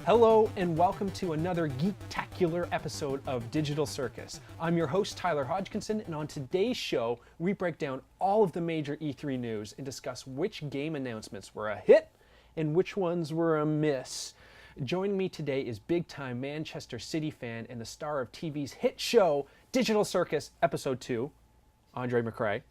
Hello and welcome to another geek-tacular episode of Digital Circus. I'm your host, Tyler Hodgkinson, and on today's show, we break down all of the major E3 news and discuss which game announcements were a hit and which ones were a miss. Joining me today is big-time Manchester City fan and the star of TV's hit show, Digital Circus Episode 2, Andre McRae.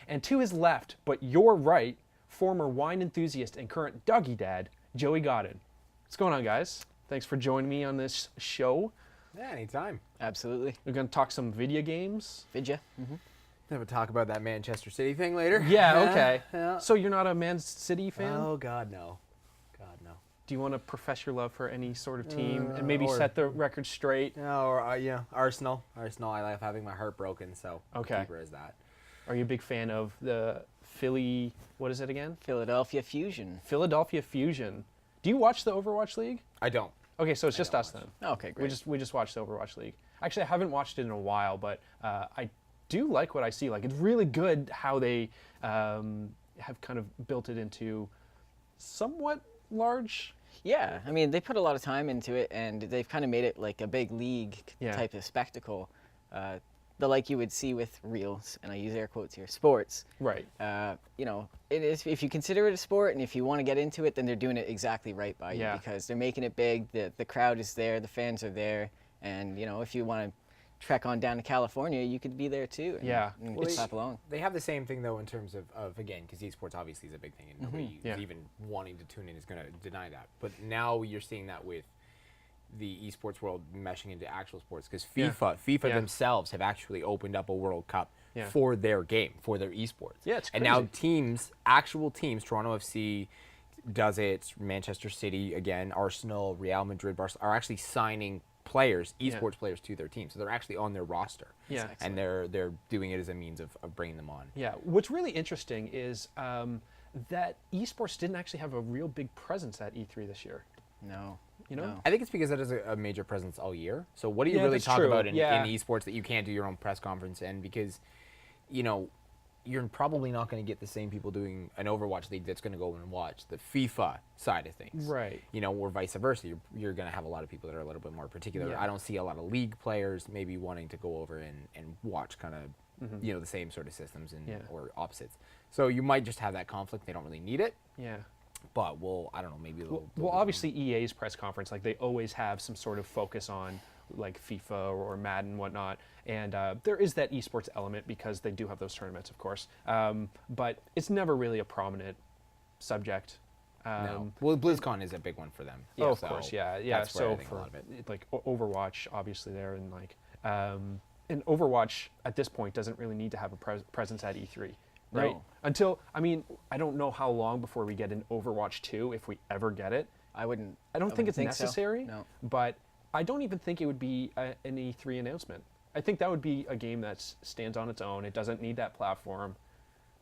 And to his left, but your right, former wine enthusiast and current doggy dad, Joey Godin. What's going on, guys? Thanks for joining me on this show. Yeah, anytime. Absolutely. We're going to talk some video games. Vidya. Mm-hmm. Then we'll talk about that Manchester City thing later. Yeah, okay. Yeah. So you're not a Man City fan? Oh, God, no. God, no. Do you want to profess your love for any sort of team and maybe or- set the record straight? No, or, Arsenal. Arsenal, I like having my heart broken, so Okay. keep her as that. Are you a big fan of the Philly, what is it again? Philadelphia Fusion. Philadelphia Fusion. Do you watch the Overwatch League? I don't. Okay, so it's just don't us watch then. Okay, great. We just watched the Overwatch League. Actually, I haven't watched it in a while, but I do like what I see. Like, it's really good how they have kind of built it into somewhat large. Yeah, I mean, they put a lot of time into it, and they've kind of made it like a big league Yeah. type of spectacle. The like you would see with reels, and I use air quotes here, sports. Right. You know, it is, if you consider it a sport and if you want to get into it, then they're doing it exactly right by you Yeah. because they're making it big, the crowd is there, the fans are there, and, you know, if you want to trek on down to California, you could be there too. And, Yeah. and Well, clap along. They have the same thing, though, in terms of again, because esports obviously is a big thing, and nobody Yeah. even wanting to tune in is going to deny that. But now you're seeing that with the esports world meshing into actual sports, because Yeah. FIFA Yeah. themselves have actually opened up a World Cup Yeah. for their game, for their esports. Yeah, it's And now crazy. teams, actual teams, Toronto FC does it, Manchester City again, Arsenal, Real Madrid, Barcelona, are actually signing players, esports players, to their team. So they're actually on their roster. Yeah. And they're doing it as a means of bringing them on. Yeah. What's really interesting is that esports didn't actually have a real big presence at E3 this year. No. You know? No. I think it's because that is a major presence all year. So what do you Yeah, really that's talk true. about in Yeah. esports that you can't do your own press conference in? Because, you know, you're probably not going to get the same people doing an Overwatch League that's going to go and watch the FIFA side of things. Right. You know, or vice versa. You're going to have a lot of people that are a little bit more particular. Yeah. I don't see a lot of league players maybe wanting to go over and watch kind of, you know, the same sort of systems and Yeah. or opposites. So you might just have that conflict. They don't really need it. Yeah. But I don't know, maybe they'll Well, obviously EA's press conference, like they always have some sort of focus on like FIFA or Madden and whatnot, and there is that esports element because they do have those tournaments, of course, but it's never really a prominent subject. no. Well, BlizzCon is a big one for them. Oh, of so course, yeah. That's where So I think a for lot of it. like Overwatch, obviously there, and like, and Overwatch at this point doesn't really need to have a presence at E3, right? No. Until, I mean, I don't know how long before we get an Overwatch 2, if we ever get it. I don't I don't think wouldn't it's so. necessary, No. but I don't even think it would be an E3 announcement. I think that would be a game that stands on its own. It doesn't need that platform.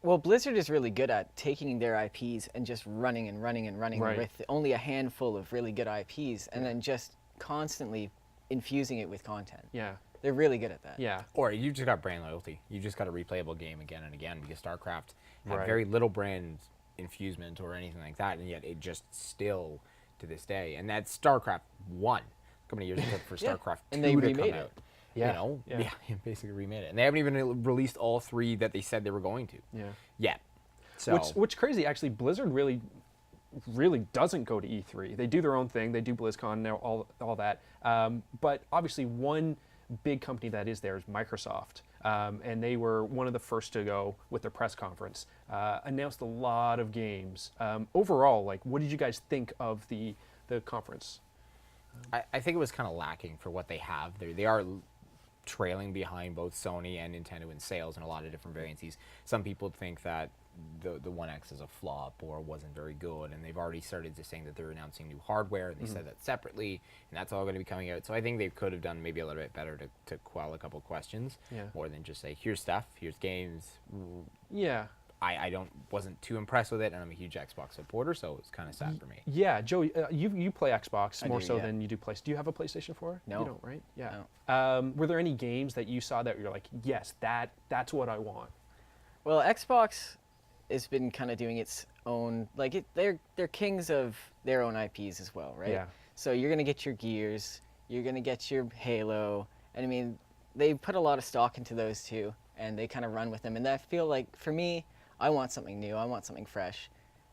Well, Blizzard is really good at taking their IPs and just running and running and running Right. with only a handful of really good IPs and then just constantly infusing it with content. Yeah, They're really good at that. yeah, Or you just got brand loyalty. You just got a replayable game again and again, because StarCraft had Right. very little brand infusement or anything like that, and yet it just still to this day. And that's StarCraft 1. How many years it took for Yeah. StarCraft 2 And they to remade come it. out? Yeah. You know? Yeah. Yeah, basically remade it. And they haven't even released all 3 that they said they were going to. yeah. Yet. So Which crazy, actually, Blizzard really doesn't go to E3. They do their own thing. They do BlizzCon and all that. But obviously, one big company that is there is Microsoft, and they were one of the first to go with their press conference. Announced a lot of games. Overall, like, what did you guys think of the conference? I think it was kind of lacking for what they have. They are trailing behind both Sony and Nintendo in sales in a lot of different variances. Some people think that the One X is a flop or wasn't very good, and they've already started to saying that they're announcing new hardware, and they said that separately, and that's all going to be coming out. So I think they could have done maybe a little bit better to quell a couple questions, Yeah. more than just say, here's stuff, here's games. Yeah. I wasn't too impressed with it, and I'm a huge Xbox supporter, so it's kind of sad for me. Yeah, Joey, you play Xbox I more do, so yeah. than you do PlayStation. Do you have a PlayStation 4? No. You don't, right? Yeah. Were there any games that you saw that you're like, yes, that's what I want? Well, Xbox has been kind of doing its own, like they're kings of their own IPs as well, right? Yeah. So you're going to get your Gears, you're going to get your Halo, and I mean, they put a lot of stock into those too, and they kind of run with them. And I feel like, for me, I want something new, I want something fresh.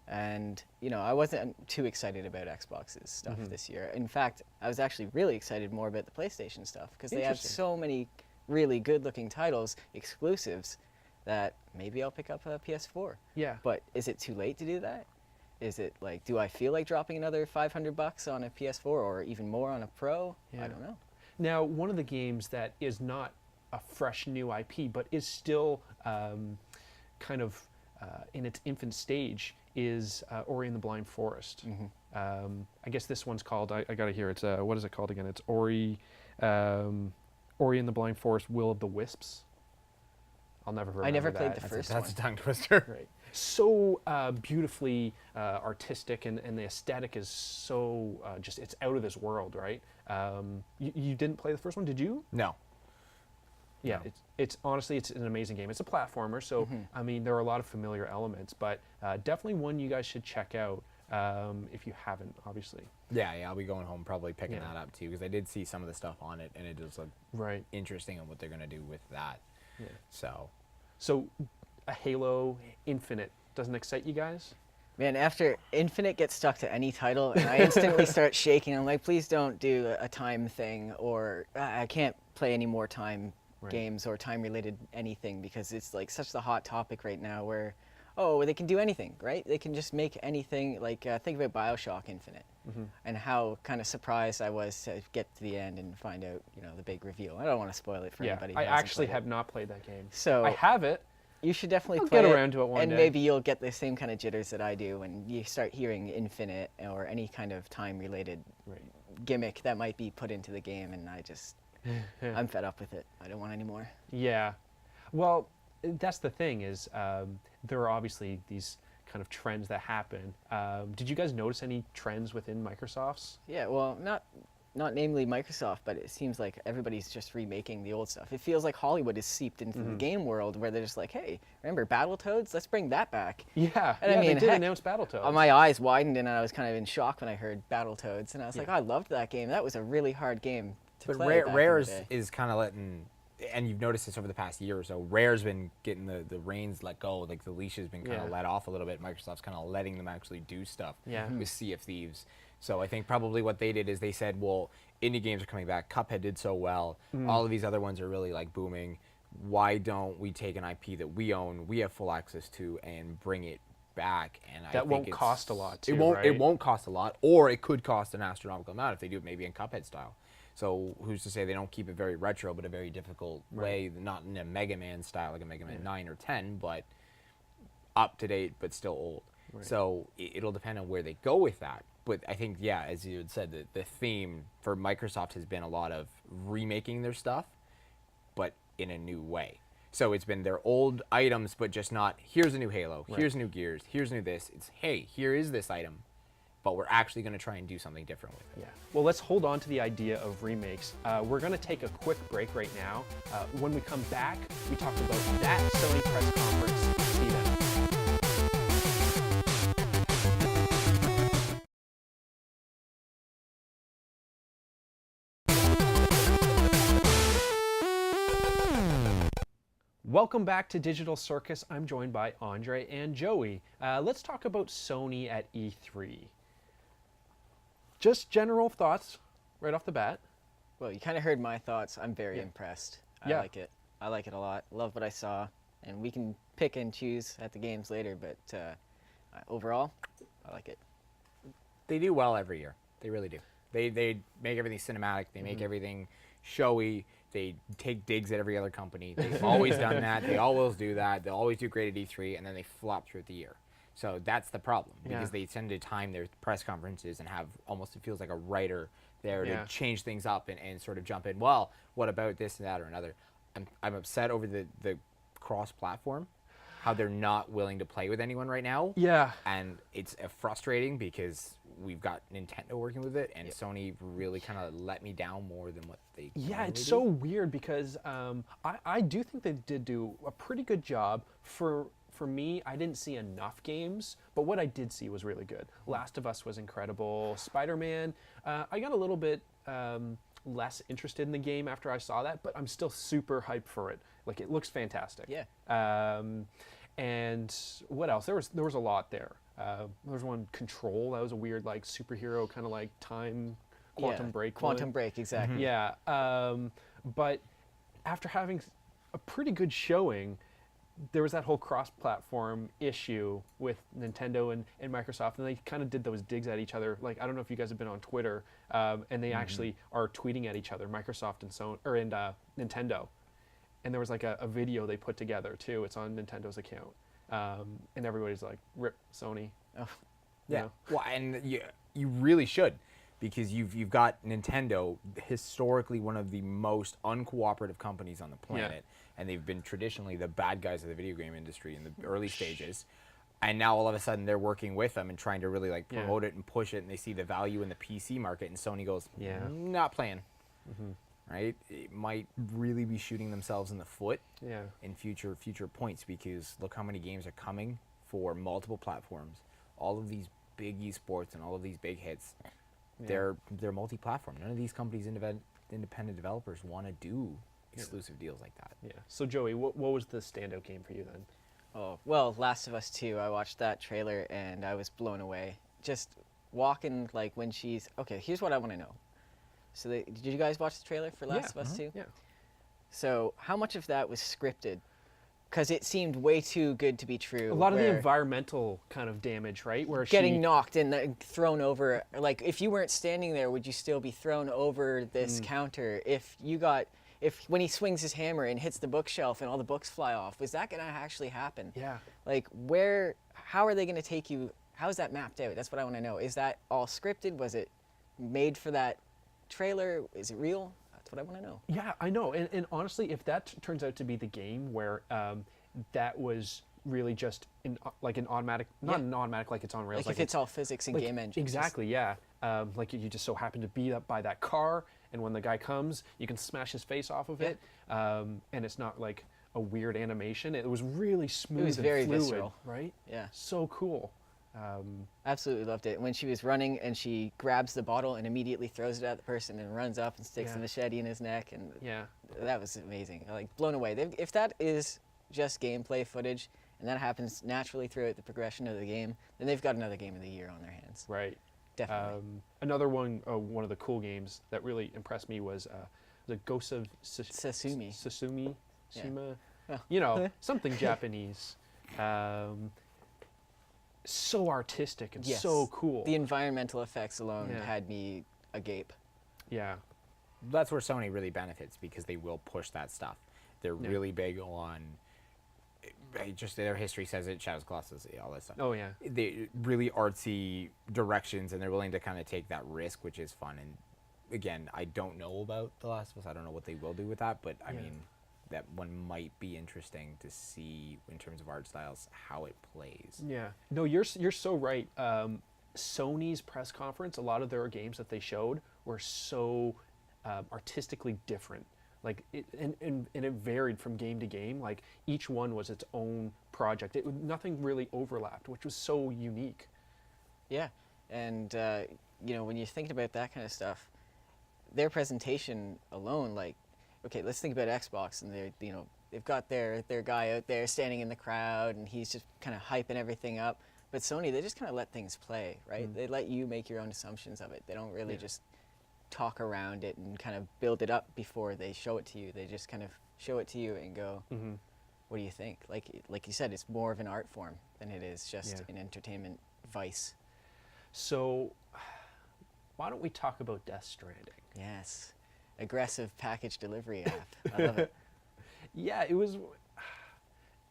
And, you know, I wasn't too excited about Xbox's stuff this year. In fact, I was actually really excited more about the PlayStation stuff, because they have so many really good-looking titles, exclusives, that maybe I'll pick up a PS4. Yeah. But is it too late to do that? Is it like, do I feel like dropping another $500 on a PS4 or even more on a Pro? Yeah. I don't know. Now, one of the games that is not a fresh new IP, but is still kind of in its infant stage, is Ori and the Blind Forest. I guess this one's called, I got to hear, it's, what is it called again? It's Ori and the Blind Forest, Will of the Wisps. I'll never remember I never that. played the first one. That's a tongue twister. Right. So beautifully artistic, and the aesthetic is so just, it's out of this world, right? You didn't play the first one, did you? No. Yeah, No. it's honestly, it's an amazing game. It's a platformer, so I mean, there are a lot of familiar elements, but definitely one you guys should check out if you haven't, obviously. Yeah, I'll be going home probably picking Yeah. that up too, because I did see some of the stuff on it, and it does look Right. interesting on what they're gonna do with that. Yeah. So A Halo Infinite doesn't excite you guys? Man, after Infinite gets stuck to any title, and I instantly start shaking. I'm like, please don't do a time thing, or I can't play any more time games or time-related anything, because it's like such the hot topic right now where, oh, they can do anything, right? They can just make anything. Like, think about BioShock Infinite and how kind of surprised I was to get to the end and find out, you know, the big reveal. I don't want to spoil it for Yeah, anybody. I who hasn't actually played have it. not played that game. So I have it. you should definitely I'll play get around to it one and day. maybe you'll get the same kind of jitters that I do when you start hearing Infinite or any kind of time-related gimmick that might be put into the game, and I'm fed up with it. I don't want any more. Yeah. Well, that's the thing is there are obviously these kind of trends that happen. Did you guys notice any trends within Microsoft's? Yeah, well, not namely Microsoft, but it seems like everybody's just remaking the old stuff. It feels like Hollywood is seeped into the game world, where they're just like, hey, remember Battletoads? Let's bring that back. Yeah, And yeah, I mean, they did heck, announce Battletoads. My eyes widened, and I was kind of in shock when I heard Battletoads, and I was like, oh, I loved that game. That was a really hard game to but play. back in the Rare's day. is kind of letting, and you've noticed this over the past year or so, Rare's been getting the reins let go, like the leash has been kind of let off a little bit. Microsoft's kind of letting them actually do stuff with Sea of Thieves. So I think probably what they did is they said, well, indie games are coming back. Cuphead did so well. All of these other ones are really like booming. Why don't we take an IP that we own, we have full access to, and bring it back? And that I think won't cost a lot too, it won't. right? It won't cost a lot, or it could cost an astronomical amount if they do it maybe in Cuphead style. So who's to say they don't keep it very retro, but a very difficult way, not in a Mega Man style like a Mega Man 9 or 10, but up to date but still old. So it'll depend on where they go with that. But I think, yeah, as you had said, the theme for Microsoft has been a lot of remaking their stuff, but in a new way. So it's been their old items, but just not, here's a new Halo, here's new Gears, here's new this. It's, hey, here is this item, but we're actually going to try and do something different with it. Yeah. Well, let's hold on to the idea of remakes. We're going to take a quick break right now. When we come back, we talk about that Sony press conference. See you then. Welcome back to Digital Circus. I'm joined by Andre and Joey. Let's talk about Sony at E3. Just general thoughts right off the bat. Well, you kind of heard my thoughts. I'm very impressed. I like it. I like it a lot. Love what I saw. And we can pick and choose at the games later, but overall, I like it. They do well every year. They really do. They make everything cinematic. They make everything showy. They take digs at every other company. They've always done that. They always do that. They always do great at E3, and then they flop throughout the year. So that's the problem, because they tend to time their press conferences and have almost, it feels like a writer there to change things up and sort of jump in. Well, what about this and that or another? I'm upset over the cross-platform, how they're not willing to play with anyone right now. Yeah. And it's frustrating because we've got Nintendo working with it, and Sony really kind of let me down more than what they It's do. so weird because I do think they did do a pretty good job for for me, I didn't see enough games, but what I did see was really good. Last of Us was incredible. Spider-Man, I got a little bit less interested in the game after I saw that, but I'm still super hyped for it. Like, it looks fantastic. Yeah. And what else? There was a lot there. There was one, Control. That was a weird, like, superhero kind of like time Quantum Break. Quantum one. Break, exactly. Yeah. But after having a pretty good showing, there was that whole cross-platform issue with Nintendo and Microsoft, and they kind of did those digs at each other. Like, I don't know if you guys have been on Twitter, and they actually are tweeting at each other, Microsoft and Nintendo. And there was like a video they put together too. It's on Nintendo's account, and everybody's like, "Rip Sony." Oh. You Yeah. know? Well, and you really should, because you've got Nintendo, historically one of the most uncooperative companies on the planet, and they've been traditionally the bad guys of the video game industry in the early stages. And now all of a sudden they're working with them and trying to really like promote it and push it, and they see the value in the PC market, and Sony goes, not playing. Right? It might really be shooting themselves in the foot in future points, because look how many games are coming for multiple platforms. All of these big esports and all of these big hits, they're multi-platform. None of these companies, independent developers, want to do exclusive deals like that. Yeah. So Joey, what was the standout game for you then? Oh, well, Last of Us 2, I watched that trailer and I was blown away. Just walking, like, when she's... Okay, here's what I want to know. So did you guys watch the trailer for Last of Us 2? Yeah. So how much of that was scripted? Because it seemed way too good to be true. A lot of the environmental kind of damage, right? Where getting knocked and thrown over. Like, if you weren't standing there, would you still be thrown over this counter? When he swings his hammer and hits the bookshelf and all the books fly off, was that going to actually happen? Yeah. Like, how are they going to take you? How is that mapped out? That's what I want to know. Is that all scripted? Was it made for that trailer? Is it real? That's what I want to know. Yeah, I know. And honestly, if that turns out to be the game where that was really just an automatic, not an automatic like it's on rails. Like if it's all physics and game engines. Exactly, yeah. Like you just so happen to be up by that car, and when the guy comes, you can smash his face off of it. And it's not like a weird animation. It was really smooth. It was and very fluid, visceral. right? Yeah. So cool. Absolutely loved it. When she was running and she grabs the bottle and immediately throws it at the person and runs up and sticks the machete in his neck, and that was amazing. Like, blown away. If that is just gameplay footage and that happens naturally throughout the progression of the game, then they've got another game of the year on their hands. Right. Definitely. Another one of the cool games that really impressed me was the Ghost of Sasumi. Sasumi? Yeah. Suma? Oh. You know, something Japanese. So artistic and so cool. The environmental effects alone had me agape. Yeah. That's where Sony really benefits, because they will push that stuff. They're really big on, just their history says it, Shadows Colossus, all that stuff. Oh, yeah. They really artsy directions, and they're willing to kind of take that risk, which is fun. And again, I don't know about The Last of Us. I don't know what they will do with that, but I mean, that one might be interesting to see in terms of art styles how it plays. Yeah. No, you're so right. Sony's press conference, a lot of their games that they showed were so artistically different. Like and it varied from game to game. Like, each one was its own project. Nothing really overlapped, which was so unique. Yeah, and when you're thinking about that kind of stuff, their presentation alone, like, okay, let's think about Xbox, and they've got their guy out there standing in the crowd, and he's just kind of hyping everything up. But Sony, they just kind of let things play, right? They let you make your own assumptions of it. They don't really just talk around it and kind of build it up before they show it to you. They just kind of show it to you and go, what do you think? Like you said, it's more of an art form than it is just an entertainment vice. So why don't we talk about Death Stranding? Yes. Aggressive package delivery app. I love it. Yeah, it was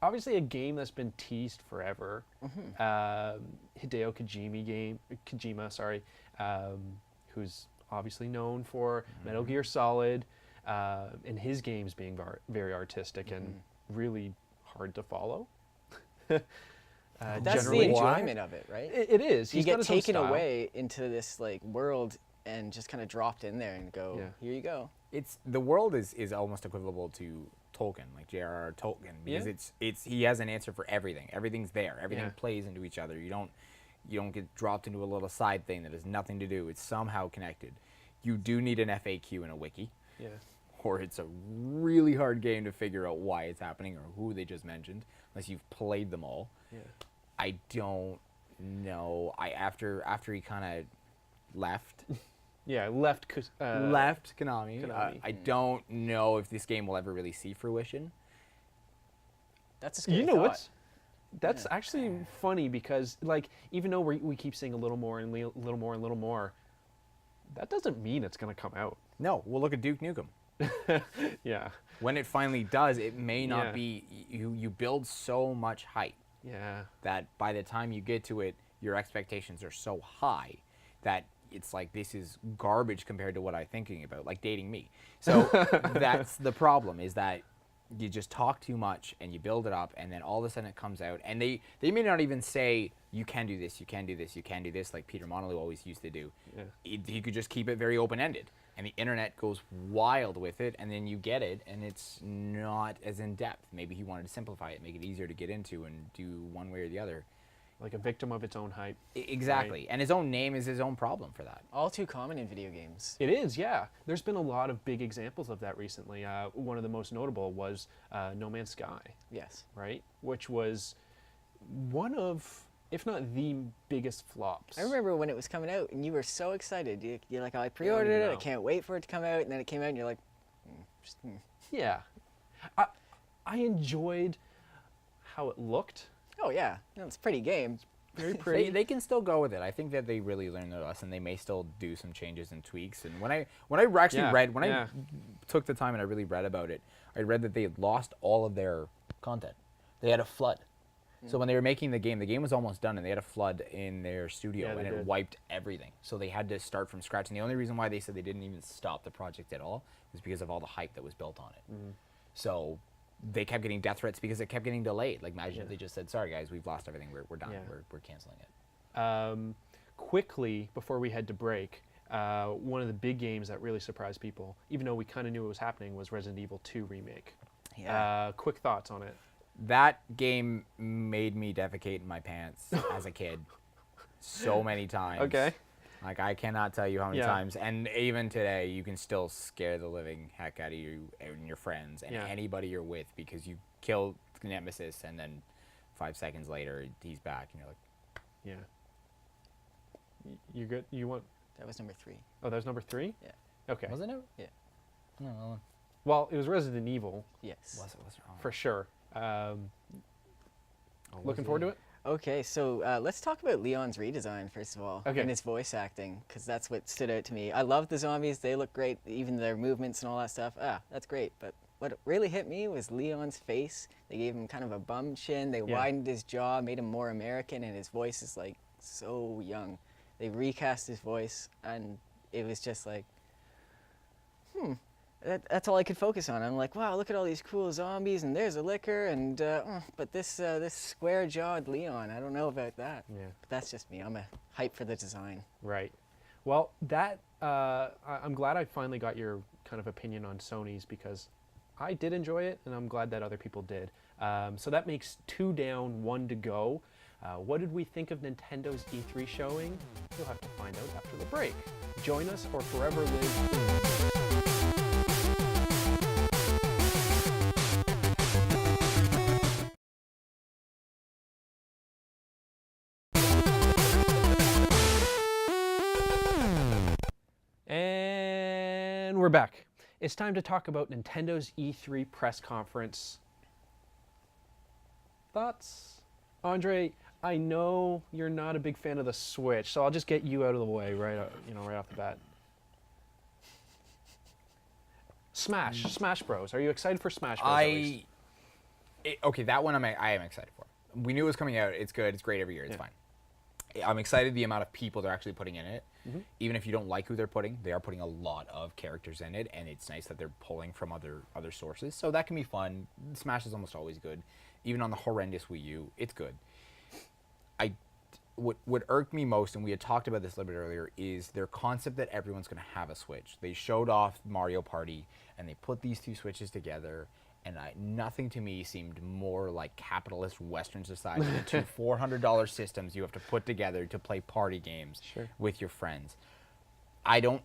obviously a game that's been teased forever. Hideo Kojima, who's obviously known for Metal Gear Solid, and his games being very artistic and really hard to follow. That's the enjoyment of it, right? It is. You get taken away into this like world and just kind of dropped in there and go, here you go. The world is almost equivalent to Tolkien, like J.R.R. Tolkien, because Yeah. it's he has an answer for everything. Everything's there. Everything Yeah. plays into each other. You don't get dropped into a little side thing that has nothing to do. It's somehow connected. You do need an FAQ and a wiki, Yeah. or it's a really hard game to figure out why it's happening or who they just mentioned, unless you've played them all. Yeah. I don't know. After he kind of left Yeah. Left. left Konami, Konami. I don't know if this game will ever really see fruition. That's a scary You know thought. what's? That's actually funny because, like, even though we keep saying a little more and a little more and a little more, that doesn't mean it's going to come out. No, we'll look at Duke Nukem. Yeah. When it finally does, it may not Yeah. be. You build so much hype Yeah. that by the time you get to it, your expectations are so high that it's like, this is garbage compared to what I'm thinking about, like dating me. So that's the problem, is that you just talk too much and you build it up, and then all of a sudden it comes out, and they may not even say, you can do this, you can do this, you can do this, like Peter Molyneux always used to do. Yeah. He could just keep it very open-ended, and the internet goes wild with it, and then you get it, and it's not as in-depth. Maybe he wanted to simplify it, make it easier to get into and do one way or the other. Like a victim of its own hype. Exactly. And his own name is his own problem for that. All too common in video games. It is, yeah. There's been a lot of big examples of that recently. One of the most notable was No Man's Sky, Yes. right? Which was one of, if not the biggest flops. I remember when it was coming out, and you were so excited. You're like, oh, I pre-ordered it. I know. can't wait for it to come out. And then it came out, and you're like, Yeah. I enjoyed how it looked. oh yeah, no, it's a pretty game. Very pretty. They can still go with it. I think that they really learned their lesson. They may still do some changes and tweaks. And when I actually Yeah, read, when yeah. I took the time and I really read about it, I read that they had lost all of their content. They had a flood. So when they were making the game was almost done, and they had a flood in their studio, Yeah, they and it did. wiped everything. So they had to start from scratch. And the only reason why they said they didn't even stop the project at all was because of all the hype that was built on it. Mm-hmm. So they kept getting death threats because it kept getting delayed. Like, imagine if they just said, sorry guys, we've lost everything, we're done, Yeah. we're canceling it. Quickly, before we had to break, one of the big games that really surprised people, even though we kind of knew it was happening, was Resident Evil 2 Remake. Yeah. Quick thoughts on it. That game made me defecate in my pants as a kid so many times. Okay. Like, I cannot tell you how many Yeah. times. And even today, you can still scare the living heck out of you and your friends and Yeah. anybody you're with, because you kill the nemesis, and then 5 seconds later, he's back, and you're like, Yeah. You good? You want? That was number 3. Oh, that was number 3? Yeah. Okay. wasn't it? Yeah. No, Well, it was Resident Evil Yes. was it wrong? for sure. Looking forward to it. Okay, so let's talk about Leon's redesign first of all, Okay. and his voice acting, because that's what stood out to me. I love the zombies; they look great, even their movements and all that stuff. That's great. But what really hit me was Leon's face. They gave him kind of a bum chin. They Yeah. widened his jaw, made him more American, and his voice is like so young. They recast his voice, and it was just like, that's all I could focus on. I'm like, wow, look at all these cool zombies, and there's a liquor, and but this square-jawed Leon, I don't know about that. Yeah. But that's just me. I'm a hype for the design. Right. Well, that I'm glad I finally got your kind of opinion on Sony's, because I did enjoy it, and I'm glad that other people did. So that makes 2 down, 1 to go. What did we think of Nintendo's E3 showing? You'll have to find out after the break. Join us or forever live. And we're back. It's time to talk about Nintendo's E3 press conference. Thoughts? Andre, I know you're not a big fan of the Switch, so I'll just get you out of the way right off the bat. Smash Bros. Are you excited for Smash Bros? at least? Okay, that one I am excited for. We knew it was coming out. It's good. It's great every year. It's fine. I'm excited the amount of people they're actually putting in it. Even if you don't like who they're putting, they are putting a lot of characters in it, and it's nice that they're pulling from other sources. So that can be fun. Smash is almost always good. Even on the horrendous Wii U, it's good. What irked me most, and we had talked about this a little bit earlier, is their concept that everyone's going to have a Switch. They showed off Mario Party, and they put these 2 Switches together, And nothing to me seemed more like capitalist Western society than two $400 systems you have to put together to play party games with your friends. I don't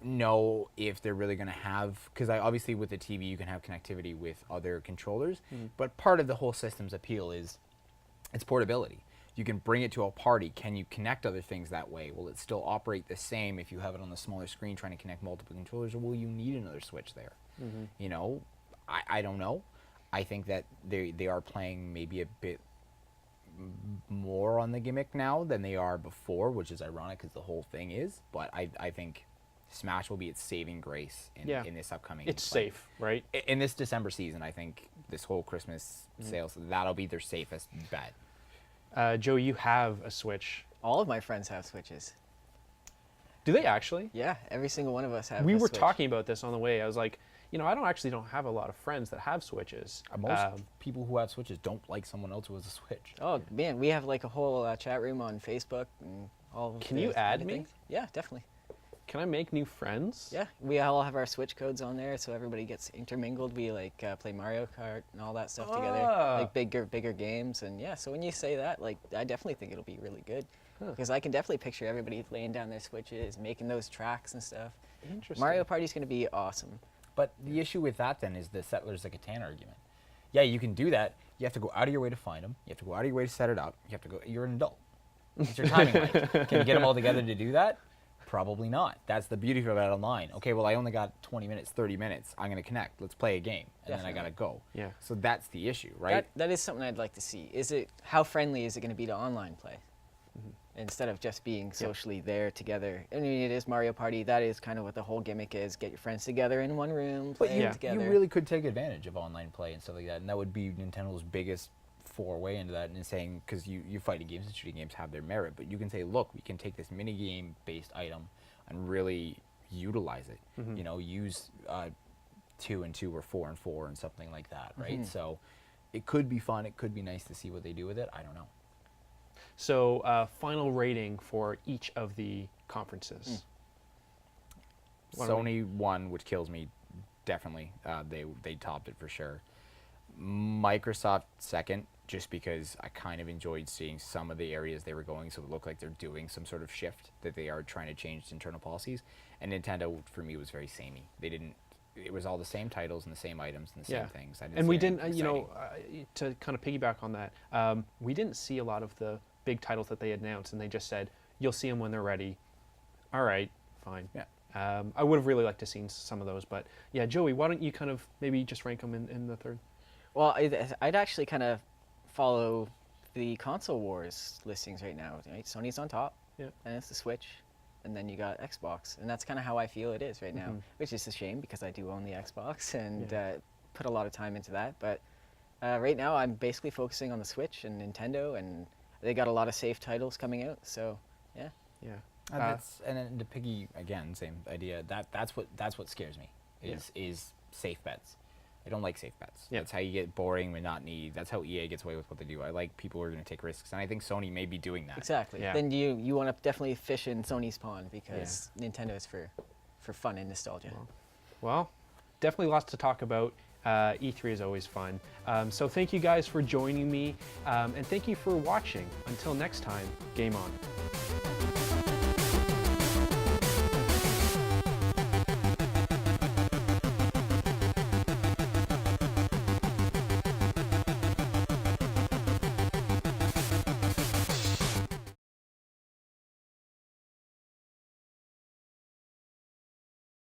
know if they're really going to have, because obviously with the TV you can have connectivity with other controllers, but part of the whole system's appeal is its portability. You can bring it to a party. Can you connect other things that way? Will it still operate the same if you have it on the smaller screen trying to connect multiple controllers, or will you need another Switch there? You know, I don't know. I think that they are playing maybe a bit more on the gimmick now than they are before, which is ironic because the whole thing is. But I think Smash will be its saving grace in this upcoming. It's safe, right? In this December season, I think this whole Christmas sales, that'll be their safest bet. Joe, you have a Switch. All of my friends have Switches. Do they actually? Yeah, every single one of us have. We a were Switch. talking about this on the way. I was like, you know, I don't have a lot of friends that have Switches. Most people who have Switches don't like someone else who has a Switch. Oh man, we have like a whole chat room on Facebook and all. Can you add kind of me? things. Yeah, definitely. Can I make new friends? Yeah, we all have our Switch codes on there, so everybody gets intermingled. We like play Mario Kart and all that stuff together, like bigger games. And yeah, so when you say that, like, I definitely think it'll be really good, because I can definitely picture everybody laying down their Switches, making those tracks and stuff. Interesting. Mario Party's gonna be awesome. But the issue with that then is the Settlers of Catan argument. Yeah, you can do that. You have to go out of your way to find them. You have to go out of your way to set it up. You have to go. You're an adult. What's your timing like? Can you get them all together to do that? Probably not. That's the beauty of it online. Okay, well, I only got 20 minutes, 30 minutes. I'm going to connect. Let's play a game. And then I got to go. Yeah. So that's the issue, right? That is something I'd like to see. How friendly is it going to be to online play? Instead of just being socially there together. I mean, it is Mario Party. That is kind of what the whole gimmick is. Get your friends together in one room, play together. You really could take advantage of online play and stuff like that. And that would be Nintendo's biggest foray into that, and saying, because you fighting games and shooting games have their merit, but you can say, look, we can take this mini game based item and really utilize it. You know, use 2 and 2 or 4 and 4 and something like that, right? So it could be fun. It could be nice to see what they do with it. I don't know. So final rating for each of the conferences. Sony won, which kills me. Definitely, they topped it for sure. Microsoft second, just because I kind of enjoyed seeing some of the areas they were going, so it looked like they're doing some sort of shift, that they are trying to change internal policies. And Nintendo, for me, was very samey. They didn't. It was all the same titles and the same items and the same things. And we didn't, you know, to kind of piggyback on that, we didn't see a lot of the big titles that they announced, and they just said, you'll see them when they're ready. All right, fine. Yeah. I would have really liked to seen some of those, but yeah, Joey, why don't you kind of maybe just rank them in the third? Well, I'd actually kind of follow the console wars listings right now. Right? Sony's on top, and it's the Switch, and then you got Xbox, and that's kind of how I feel it is right now, which is a shame because I do own the Xbox and put a lot of time into that. But right now, I'm basically focusing on the Switch and Nintendo, and they got a lot of safe titles coming out. So yeah. And then to piggy again, same idea. That's what scares me is safe bets. I don't like safe bets. That's how you get boring, monotony. That's how EA gets away with what they do. I like people who are going to take risks, and I think Sony may be doing that. Exactly. Yeah. Then you want to definitely fish in Sony's pond, because Nintendo is for fun and nostalgia. Well, definitely lots to talk about. E3 is always fun. So thank you guys for joining me, and thank you for watching. Until next time, game on.